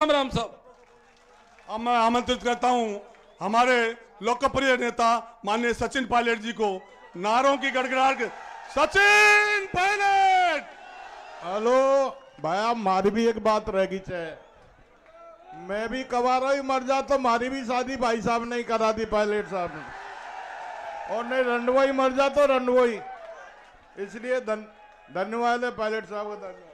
राम राम साहब। अब मैं आमंत्रित करता हूं हमारे लोकप्रिय नेता माननीय सचिन पायलट जी को। नारों की गड़गड़ाहट। सचिन पायलट। हेलो भाया, मारी भी एक बात रह गई है। मैं भी कवारा ही मर जाता, मारी भी शादी भाई साहब ने करा दी, पायलट साहब ने। और नहीं रंडवा ही मर जाता, रंडवा ही। इसलिए धन्यवाद है पायलट साहब का, धन्यवाद।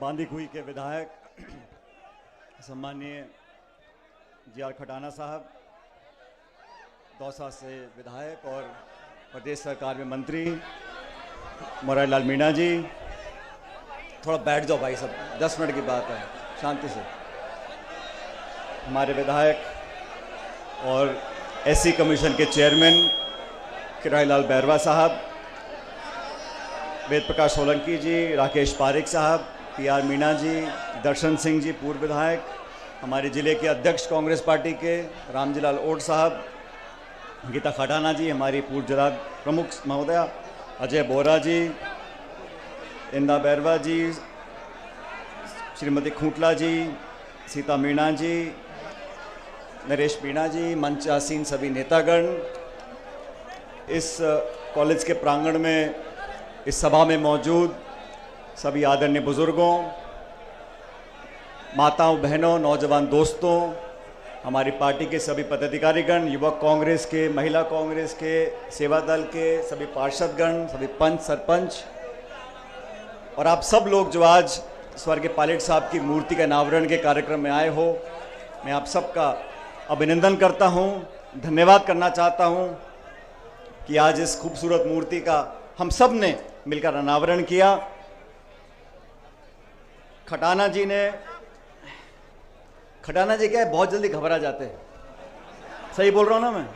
बांदीकुई के विधायक सम्माननीय जी.आर. खटाना साहब, दौसा से विधायक और प्रदेश सरकार में मंत्री मोरारी लाल मीणा जी, थोड़ा बैठ जाओ भाई साहब, 10 मिनट की बात है, शांति से। हमारे विधायक और एससी कमीशन के चेयरमैन किरारी लाल बैरवा साहब, वेद प्रकाश सोलंकी जी, राकेश पारिक साहब, पी.आर. मीणा जी, दर्शन सिंह जी पूर्व विधायक, हमारे ज़िले के अध्यक्ष कांग्रेस पार्टी के रामजीलाल ओट साहब, गीता खटाना जी, हमारी पूर्व जिला प्रमुख महोदया, अजय बोरा जी, इंदा बैरवा जी, श्रीमती खूंटला जी, सीता मीणा जी, नरेश मीणा जी, मंच आसीन सभी नेतागण, इस कॉलेज के प्रांगण में इस सभा में मौजूद सभी आदरणीय बुजुर्गों, माताओं, बहनों, नौजवान दोस्तों, हमारी पार्टी के सभी पदाधिकारीगण, युवक कांग्रेस के, महिला कांग्रेस के, सेवा दल के सभी पार्षदगण, सभी पंच सरपंच और आप सब लोग जो आज स्वर्गीय पायलट साहब की मूर्ति के अनावरण के कार्यक्रम में आए हो, मैं आप सबका अभिनंदन करता हूं, धन्यवाद करना चाहता हूं कि आज इस खूबसूरत मूर्ति का हम सब ने मिलकर अनावरण किया। खटाना जी क्या है, बहुत जल्दी घबरा जाते हैं, सही बोल रहा हूं ना मैं?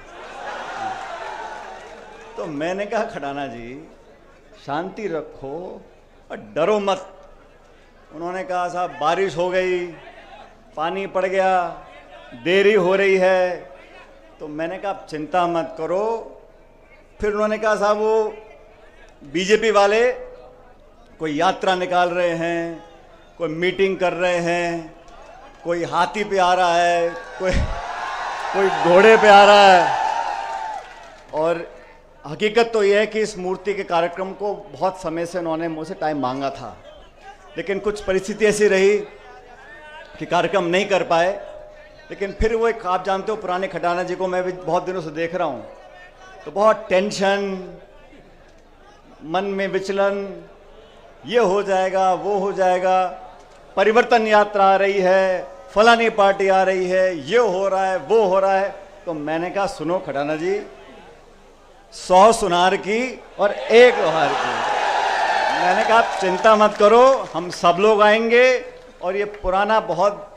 तो मैंने कहा खटाना जी शांति रखो और डरो मत। उन्होंने कहा साहब बारिश हो गई, पानी पड़ गया, देरी हो रही है। तो मैंने कहा आप चिंता मत करो। फिर उन्होंने कहा साहब वो बीजेपी वाले कोई यात्रा निकाल रहे हैं, कोई मीटिंग कर रहे हैं, कोई हाथी पे आ रहा है, कोई घोड़े पे आ रहा है। और हकीकत तो यह है कि इस मूर्ति के कार्यक्रम को बहुत समय से उन्होंने मुझसे टाइम मांगा था, लेकिन कुछ परिस्थिति ऐसी रही कि कार्यक्रम नहीं कर पाए। लेकिन फिर वो एक, आप जानते हो पुराने खटाना जी को मैं भी बहुत दिनों से देख रहा हूँ, तो बहुत टेंशन, मन में विचलन, ये हो जाएगा वो हो जाएगा, परिवर्तन यात्रा आ रही है, फलानी पार्टी आ रही है, ये हो रहा है वो हो रहा है। तो मैंने कहा सुनो खटाना जी, 100 सुनार की और 1 लोहार की। मैंने कहा चिंता मत करो, हम सब लोग आएंगे। और ये पुराना बहुत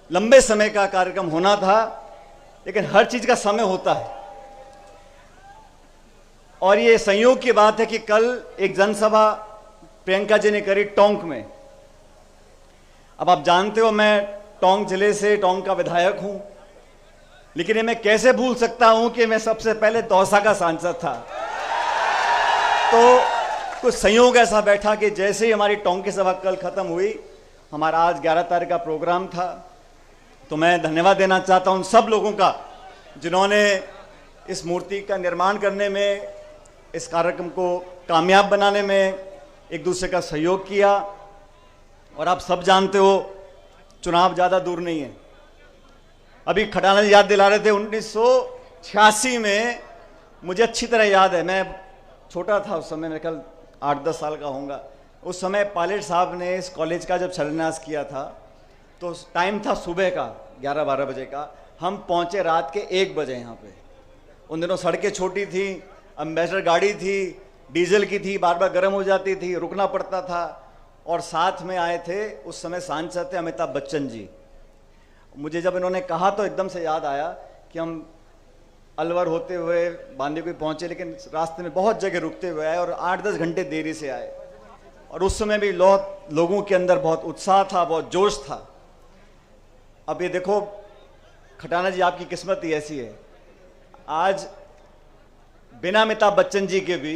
लंबे समय का कार्यक्रम होना था, लेकिन हर चीज का समय होता है। और ये संयोग की बात है कि कल एक जनसभा प्रियंका जी ने करी टोंक में। अब आप जानते हो मैं टोंक जिले से, टोंक का विधायक हूं, लेकिन ये मैं कैसे भूल सकता हूं कि मैं सबसे पहले दौसा का सांसद था। तो कुछ संयोग ऐसा बैठा कि जैसे ही हमारी टोंक की सभा कल खत्म हुई, हमारा आज 11 तारीख का प्रोग्राम था। तो मैं धन्यवाद देना चाहता हूं उन सब लोगों का जिन्होंने इस मूर्ति का निर्माण करने में, इस कार्यक्रम को कामयाब बनाने में एक दूसरे का सहयोग किया। और आप सब जानते हो चुनाव ज़्यादा दूर नहीं है। अभी खटाना जी याद दिला रहे थे 1986 में, मुझे अच्छी तरह याद है, मैं छोटा था उस समय, मेरे ख्याल 8-10 साल का होऊंगा। उस समय पायलट साहब ने इस कॉलेज का जब शिलान्यास किया था, तो टाइम था सुबह का 11-12 बजे का, हम पहुँचे रात के 1 बजे यहाँ पे। उन दिनों सड़कें छोटी थी, एम्बेसडर गाड़ी थी, डीजल की थी, बार बार गर्म हो जाती थी, रुकना पड़ता था। और साथ में आए थे उस समय सांसद थे अमिताभ बच्चन जी। मुझे जब इन्होंने कहा तो एकदम से याद आया कि हम अलवर होते हुए बांदीकुई पहुंचे, लेकिन रास्ते में बहुत जगह रुकते हुए आए और 8-10 घंटे देरी से आए। और उस समय भी लोगों के अंदर बहुत उत्साह था, बहुत जोश था। अब ये देखो खटाना जी, आपकी किस्मत ही ऐसी है, आज बिना अमिताभ बच्चन जी के भी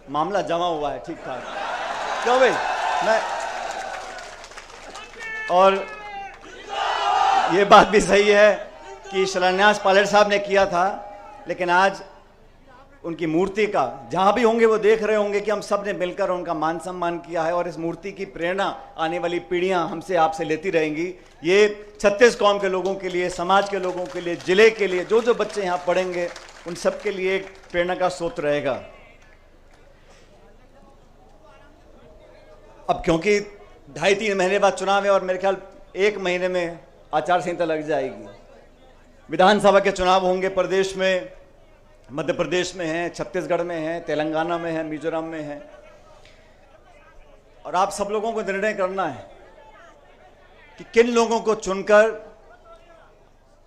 मामला जमा हुआ है ठीक ठाक। क्यों भाई? मैं और ये बात भी सही है कि शिलान्यास पायलट साहब ने किया था, लेकिन आज उनकी मूर्ति का जहां भी होंगे वो देख रहे होंगे कि हम सब ने मिलकर उनका मान सम्मान किया है, और इस मूर्ति की प्रेरणा आने वाली पीढ़ियां हमसे आपसे लेती रहेंगी। ये 36 कौम के लोगों के लिए, समाज के लोगों के लिए, जिले के लिए, जो जो बच्चे यहां पढ़ेंगे उन सब के लिए एक प्रेरणा का स्रोत रहेगा। अब क्योंकि 2.5-3 महीने बाद चुनाव है और मेरे ख्याल 1 महीने में आचार संहिता लग जाएगी। विधानसभा के चुनाव होंगे प्रदेश में, मध्य प्रदेश में हैं, छत्तीसगढ़ में हैं, तेलंगाना में हैं, मिजोरम में हैं, और आप सब लोगों को निर्णय करना है कि किन लोगों को चुनकर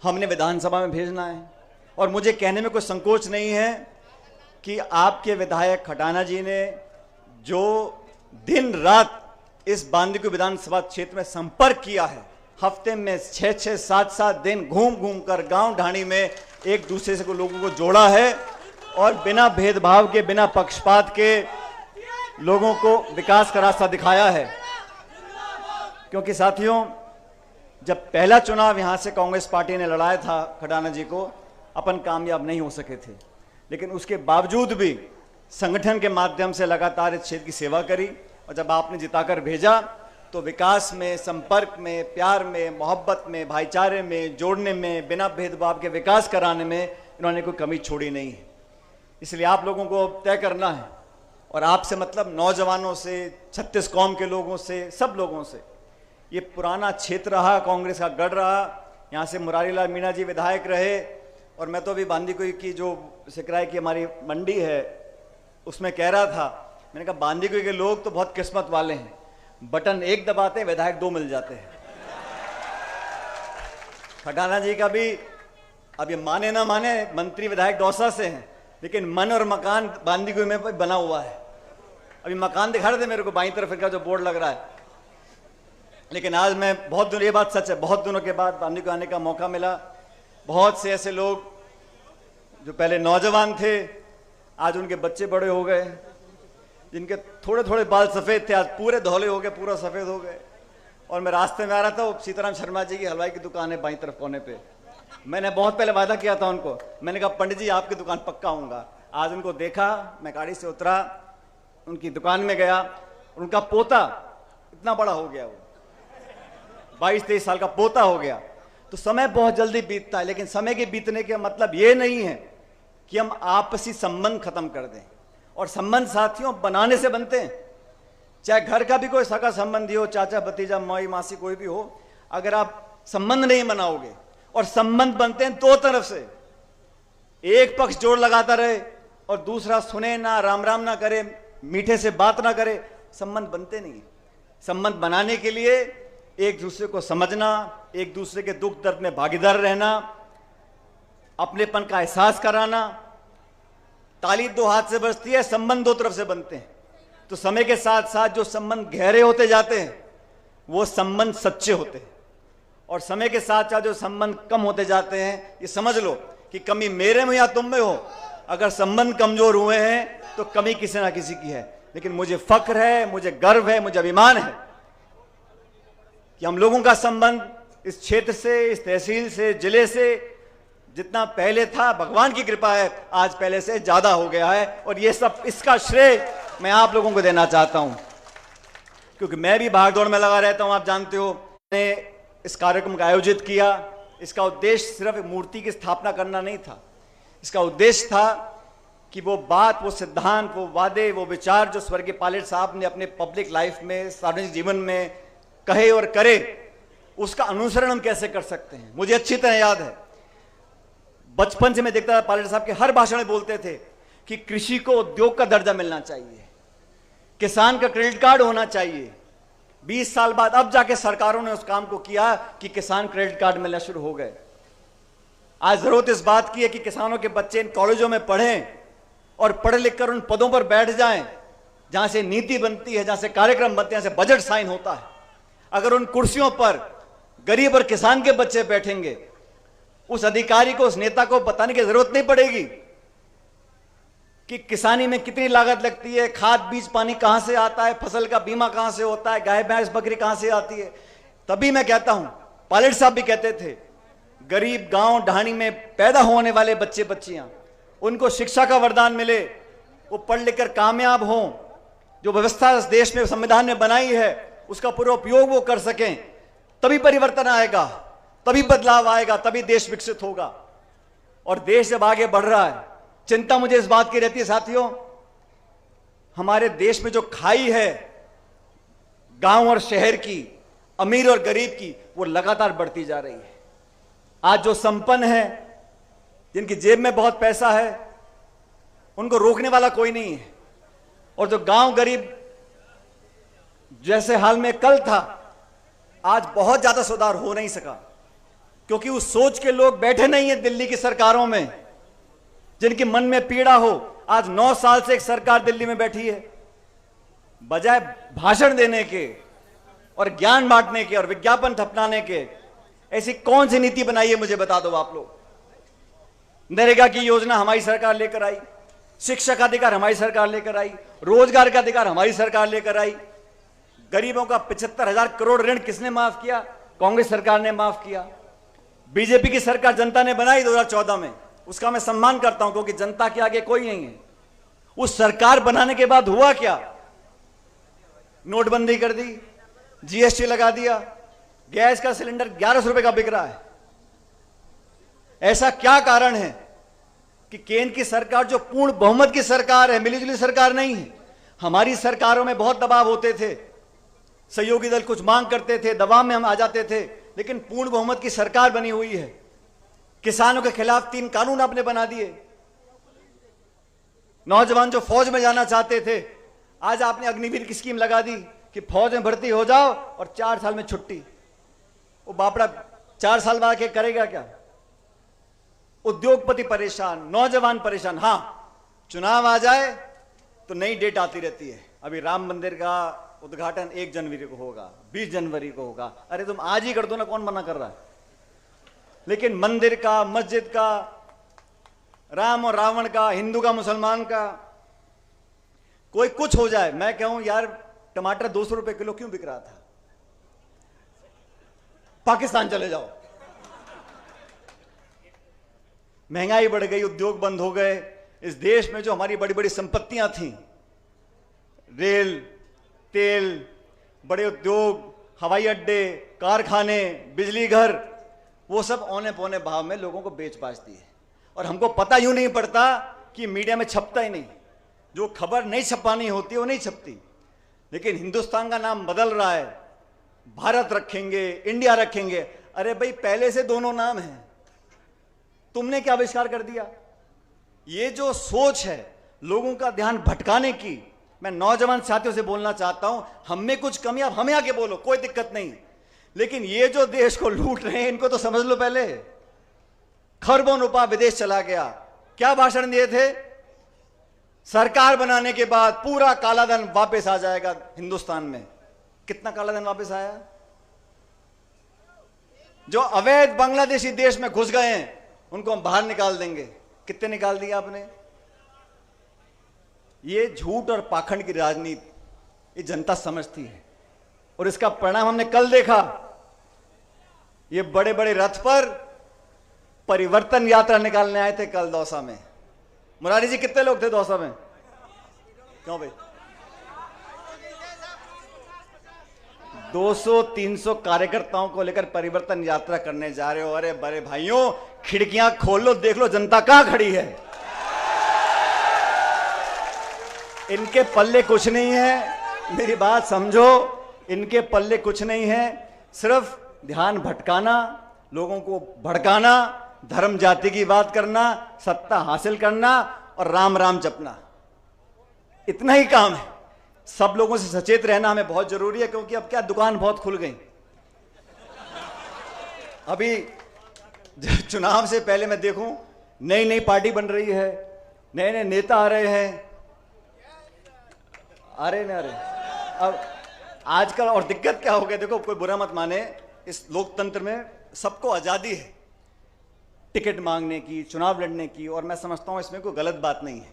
हमने विधानसभा में भेजना है। और मुझे कहने में कोई संकोच नहीं है कि आपके विधायक खटाना जी ने जो दिन रात इस बांदीकुई विधानसभा क्षेत्र में संपर्क किया है, हफ्ते में 6-6, 7-7 दिन घूम घूम कर गांव ढाणी में एक दूसरे से लोगों को जोड़ा है, और बिना भेदभाव के, बिना पक्षपात के लोगों को विकास का रास्ता दिखाया है। क्योंकि साथियों, जब पहला चुनाव यहां से कांग्रेस पार्टी ने लड़ाया था खटाना जी को, अपन कामयाब नहीं हो सके थे, लेकिन उसके बावजूद भी संगठन के माध्यम से लगातार इस क्षेत्र की सेवा करी, और जब आपने जिताकर भेजा तो विकास में, संपर्क में, प्यार में, मोहब्बत में, भाईचारे में, जोड़ने में, बिना भेदभाव के विकास कराने में इन्होंने कोई कमी छोड़ी नहीं है। इसलिए आप लोगों को तय करना है, और आपसे मतलब नौजवानों से, 36 कौम के लोगों से, सब लोगों से। ये पुराना क्षेत्र रहा, कांग्रेस का गढ़ रहा, यहाँ से मुरारी लाल मीणा जी विधायक रहे, और मैं तो अभी बांदीकुई की जो सिकराई की हमारी मंडी है उसमें कह रहा था, मैंने कहा बांदीकुई के लोग तो बहुत किस्मत वाले हैं, बटन एक दबाते हैं विधायक 2 मिल जाते हैं। खटाना जी का भी, अब ये माने ना माने, मंत्री विधायक दौसा से हैं, लेकिन मन और मकान बांदीकुई में बना हुआ है। अभी मकान दिखा रहे थे मेरे को बाईं तरफ का जो बोर्ड लग रहा है। लेकिन आज मैं बहुत दिनों, ये बात सच है, बहुत दिनों के बाद बांदीकुई आने का मौका मिला। बहुत से ऐसे लोग जो पहले नौजवान थे, आज उनके बच्चे बड़े हो गए, जिनके थोड़े थोड़े बाल सफ़ेद थे आज पूरे धौले हो गए, पूरा सफ़ेद हो गए। और मैं रास्ते में आ रहा था, वो सीताराम शर्मा जी की हलवाई की दुकान है बाईं तरफ कोने पे। मैंने बहुत पहले वादा किया था उनको, मैंने कहा पंडित जी आपकी दुकान पक्का आऊँगा। आज उनको देखा, मैं गाड़ी से उतरा, उनकी दुकान में गया, उनका पोता इतना बड़ा हो गया, वो 22-23 साल का पोता हो गया। तो समय बहुत जल्दी बीतता है, लेकिन समय के बीतने का मतलब ये नहीं है कि हम आपसी संबंध खत्म कर दें। और संबंध साथियों बनाने से बनते हैं, चाहे घर का भी कोई सगा संबंधी हो, चाचा भतीजा, माई मासी, कोई भी हो, अगर आप संबंध नहीं बनाओगे, और संबंध बनते हैं 2 तरफ से, एक पक्ष जोर लगाता रहे और दूसरा सुने ना, राम राम ना करे, मीठे से बात ना करे, संबंध बनते नहीं। संबंध बनाने के लिए एक दूसरे को समझना, एक दूसरे के दुख दर्द में भागीदार रहना, अपनेपन का एहसास कराना। ताली 2 हाथ से बजती है, संबंध 2 तरफ से बनते हैं। तो समय के साथ साथ जो संबंध गहरे होते जाते हैं वो संबंध सच्चे होते हैं, और समय के साथ साथ जो संबंध कम होते जाते हैं, ये समझ लो कि कमी मेरे में या तुम में हो, अगर संबंध कमजोर हुए हैं तो कमी किसी ना किसी की है। लेकिन मुझे फक्र है, मुझे गर्व है, मुझे अभिमान है कि हम लोगों का संबंध इस क्षेत्र से, इस तहसील से, जिले से जितना पहले था, भगवान की कृपा है, आज पहले से ज्यादा हो गया है। और ये सब, इसका श्रेय मैं आप लोगों को देना चाहता हूं, क्योंकि मैं भी भागदौड़ में लगा रहता हूं। आप जानते हो, मैंने इस कार्यक्रम का आयोजित किया, इसका उद्देश्य सिर्फ मूर्ति की स्थापना करना नहीं था। इसका उद्देश्य था कि वो बात, वो सिद्धांत, वो वादे, वो विचार जो स्वर्गीय पायलट साहब ने अपने पब्लिक लाइफ में, सार्वजनिक जीवन में कहे और करे, उसका अनुसरण हम कैसे कर सकते हैं। मुझे अच्छी तरह याद है, बचपन से मैं देखता था, पायलट साहब के हर भाषण में बोलते थे कि कृषि को उद्योग का दर्जा मिलना चाहिए, किसान का क्रेडिट कार्ड होना चाहिए। 20 साल बाद अब जाके सरकारों ने उस काम को किया कि किसान क्रेडिट कार्ड मिलना शुरू हो गए। आज जरूरत इस बात की है कि किसानों के बच्चे इन कॉलेजों में पढ़ें और पढ़ लिख कर उन पदों पर बैठ जाएं जहां से नीति बनती है, जहां से कार्यक्रम बनते हैं, जहां से बजट साइन होता है। अगर उन कुर्सियों पर गरीब और किसान के बच्चे बैठेंगे उस अधिकारी को, उस नेता को बताने की जरूरत नहीं पड़ेगी कि किसानी में कितनी लागत लगती है, खाद बीज पानी कहां से आता है, फसल का बीमा कहां से होता है, गाय भैंस बकरी कहां से आती है। तभी मैं कहता हूं, पायलट साहब भी कहते थे, गरीब गांव ढाणी में पैदा होने वाले बच्चे बच्चियां, उनको शिक्षा का वरदान मिले, वो पढ़ लिख कर कामयाब हों, जो व्यवस्था इस देश में संविधान ने बनाई है उसका पूरा उपयोग वो कर सकें, तभी परिवर्तन आएगा, तभी बदलाव आएगा, तभी देश विकसित होगा। और देश जब आगे बढ़ रहा है, चिंता मुझे इस बात की रहती है साथियों, हमारे देश में जो खाई है गांव और शहर की, अमीर और गरीब की, वो लगातार बढ़ती जा रही है। आज जो संपन्न है, जिनकी जेब में बहुत पैसा है, उनको रोकने वाला कोई नहीं है। और जो गांव गरीब जैसे हाल में कल था, आज बहुत ज्यादा सुधार हो नहीं सका, क्योंकि उस सोच के लोग बैठे नहीं है दिल्ली की सरकारों में, जिनके मन में पीड़ा हो। आज 9 साल से एक सरकार दिल्ली में बैठी है, बजाय भाषण देने के और ज्ञान बांटने के और विज्ञापन थपनाने के, ऐसी कौन सी नीति बनाई है मुझे बता दो आप लोग। नरेगा की योजना हमारी सरकार लेकर आई, शिक्षा का अधिकार हमारी सरकार लेकर आई, रोजगार का अधिकार हमारी सरकार लेकर आई। गरीबों का 75,000 करोड़ ऋण किसने माफ किया? कांग्रेस सरकार ने माफ किया। बीजेपी की सरकार जनता ने बनाई 2014 में, उसका मैं सम्मान करता हूं, क्योंकि जनता के आगे कोई नहीं है। उस सरकार बनाने के बाद हुआ क्या? नोटबंदी कर दी, जीएसटी लगा दिया, गैस का सिलेंडर 1100 रुपए का बिक रहा है। ऐसा क्या कारण है कि केंद्र की सरकार, जो पूर्ण बहुमत की सरकार है, मिलीजुली सरकार नहीं है, हमारी सरकारों में बहुत दबाव होते थे, सहयोगी दल कुछ मांग करते थे, दबाव में हम आ जाते थे, लेकिन पूर्ण बहुमत की सरकार बनी हुई है। किसानों के खिलाफ 3 कानून आपने बना दिए। नौजवान जो फौज में जाना चाहते थे, आज आपने अग्निवीर की स्कीम लगा दी कि फौज में भर्ती हो जाओ और 4 साल में छुट्टी। वो बापड़ा 4 साल बाद के करेगा क्या? उद्योगपति परेशान, नौजवान परेशान। हां, चुनाव आ जाए तो नई डेट आती रहती है। अभी राम मंदिर का उद्घाटन 1 जनवरी को होगा, 20 जनवरी को होगा। अरे तुम आज ही कर दो ना, कौन मना कर रहा है? लेकिन मंदिर का, मस्जिद का, राम और रावण का, हिंदू का मुसलमान का, कोई कुछ हो जाए, मैं कहूं यार टमाटर 200 रुपए किलो क्यों बिक रहा था? पाकिस्तान चले जाओ। महंगाई बढ़ गई, उद्योग बंद हो गए। इस देश में जो हमारी बड़ी बड़ी संपत्तियां थीं, रेल, तेल, बड़े उद्योग, हवाई अड्डे, कारखाने, बिजली घर, वो सब औने पौने भाव में लोगों को बेच बाच दिए। और हमको पता यूं नहीं पड़ता कि मीडिया में छपता ही नहीं, जो खबर नहीं छपानी होती वो नहीं छपती। लेकिन हिंदुस्तान का नाम बदल रहा है, भारत रखेंगे, इंडिया रखेंगे। अरे भाई, पहले से दोनों नाम हैं, तुमने क्या आविष्कार कर दिया? ये जो सोच है लोगों का ध्यान भटकाने की, मैं नौजवान साथियों से बोलना चाहता हूं, हम में कुछ कमी, आप हमें आके बोलो, कोई दिक्कत नहीं, लेकिन ये जो देश को लूट रहे हैं इनको तो समझ लो। पहले खरबों रुपया विदेश चला गया। क्या भाषण दिए थे? सरकार बनाने के बाद पूरा कालाधन वापस आ जाएगा हिंदुस्तान में। कितना कालाधन वापस आया? जो अवैध बांग्लादेशी देश में घुस गए हैं उनको हम बाहर निकाल देंगे। कितने निकाल दिया आपने? ये झूठ और पाखंड की राजनीति ये जनता समझती है, और इसका परिणाम हमने कल देखा। ये बड़े बड़े रथ पर परिवर्तन यात्रा निकालने आए थे कल दौसा में। मुरारी जी, कितने लोग थे दौसा में? क्यों भाई? 200-300 कार्यकर्ताओं को लेकर परिवर्तन यात्रा करने जा रहे हो। अरे बड़े भाइयों, खिड़कियां खोल लो, देख लो जनता कहां खड़ी है। इनके पल्ले कुछ नहीं है, मेरी बात समझो, इनके पल्ले कुछ नहीं है। सिर्फ ध्यान भटकाना, लोगों को भड़काना, धर्म जाति की बात करना, सत्ता हासिल करना और राम राम जपना, इतना ही काम है। सब लोगों से सचेत रहना हमें बहुत जरूरी है, क्योंकि अब क्या, दुकान बहुत खुल गई। अभी चुनाव से पहले मैं देखूं, नई नई पार्टी बन रही है, नए नए नेता आ रहे हैं। अरे न अरे, अब आजकल और दिक्कत क्या हो गया, देखो कोई बुरा मत माने, इस लोकतंत्र में सबको आजादी है, टिकट मांगने की, चुनाव लड़ने की, और मैं समझता हूं इसमें कोई गलत बात नहीं है।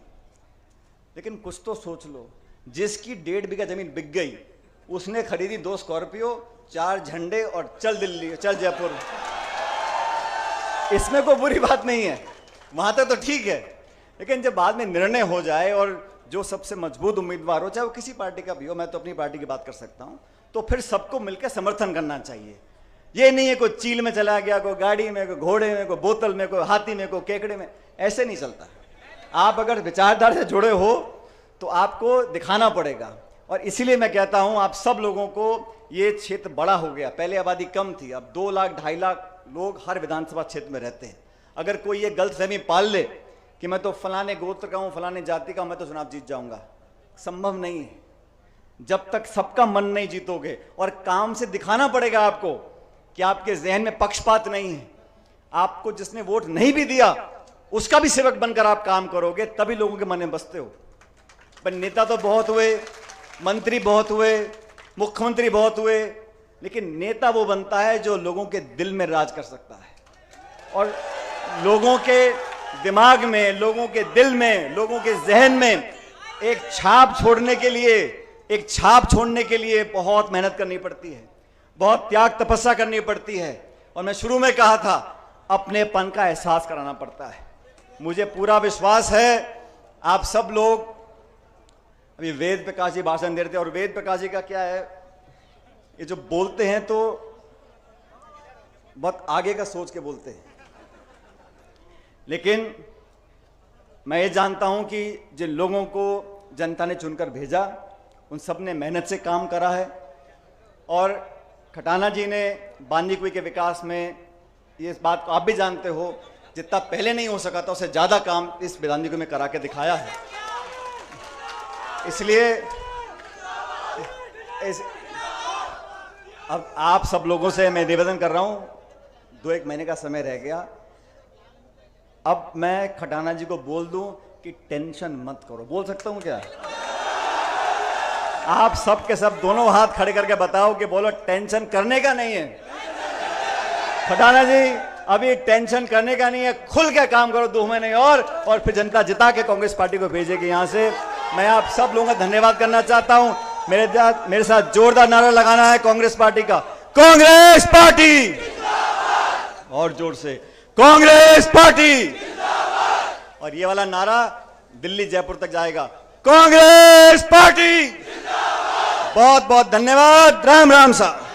लेकिन कुछ तो सोच लो, जिसकी 1.5 बीघा जमीन बिक गई उसने खरीदी 2 स्कॉर्पियो, 4 झंडे और चल दिल्ली, चल जयपुर। इसमें कोई बुरी बात नहीं है, वहां तक तो ठीक है। लेकिन जब बाद में निर्णय हो जाए और जो सबसे मजबूत उम्मीदवार हो, चाहे वो किसी पार्टी का भी हो, मैं तो अपनी पार्टी की बात कर सकता हूं, तो फिर सबको मिलकर समर्थन करना चाहिए। ये नहीं है कोई चील में चला गया, कोई गाड़ी में, कोई घोड़े में, कोई बोतल में, कोई हाथी में, कोई केकड़े में, ऐसे नहीं चलता। आप अगर विचारधारा से जुड़े हो तो आपको दिखाना पड़ेगा। और इसीलिए मैं कहता हूं आप सब लोगों को, ये क्षेत्र बड़ा हो गया, पहले आबादी कम थी, अब 2 लाख 2.5 लाख लोग हर विधानसभा क्षेत्र में रहते हैं। अगर कोई ये गलतफहमी पाल ले कि मैं तो फलाने गोत्र का हूं, फलाने जाति का हूं, मैं तो चुनाव जीत जाऊंगा, संभव नहीं है। जब तक सबका मन नहीं जीतोगे, और काम से दिखाना पड़ेगा आपको कि आपके जहन में पक्षपात नहीं है, आपको जिसने वोट नहीं भी दिया उसका भी सेवक बनकर आप काम करोगे, तभी लोगों के मन में बसते हो। पर नेता तो बहुत हुए, मंत्री बहुत हुए, मुख्यमंत्री बहुत हुए, लेकिन नेता वो बनता है जो लोगों के दिल में राज कर सकता है, और लोगों के दिमाग में, लोगों के दिल में, लोगों के जहन में एक छाप छोड़ने के लिए बहुत मेहनत करनी पड़ती है, बहुत त्याग तपस्या करनी पड़ती है। और मैं शुरू में कहा था, अपनेपन का एहसास कराना पड़ता है। मुझे पूरा विश्वास है आप सब लोग, अभी वेद प्रकाश जी भाषण दे रहे थे, और वेद प्रकाश जी का क्या है, ये जो बोलते हैं तो बहुत आगे का सोच के बोलते हैं। लेकिन मैं ये जानता हूं कि जिन लोगों को जनता ने चुनकर भेजा, उन सब ने मेहनत से काम करा है। और खटाना जी ने बांदीकुई के विकास में, ये इस बात को आप भी जानते हो, जितना पहले नहीं हो सका था उससे ज्यादा काम इस बांदीकुई में करा के दिखाया है। इसलिए अब आप सब लोगों से मैं निवेदन कर रहा हूं, 2-1 महीने का समय रह गया, अब मैं खटाना जी को बोल दूं कि टेंशन मत करो। बोल सकता हूं क्या? आप सब के सब दोनों हाथ खड़े करके बताओ कि बोलो टेंशन करने का नहीं है। खटाना जी अभी टेंशन करने का नहीं है, खुल के काम करो 2 महीने और फिर जनता जिता के कांग्रेस पार्टी को भेजेगी यहां से। मैं आप सब लोगों का धन्यवाद करना चाहता हूं। मेरे साथ जोरदार नारा लगाना है कांग्रेस पार्टी का, कांग्रेस पार्टी, और जोर से कांग्रेस पार्टी। और ये वाला नारा दिल्ली जयपुर तक जाएगा, कांग्रेस पार्टी। बहुत बहुत धन्यवाद। राम राम साहब।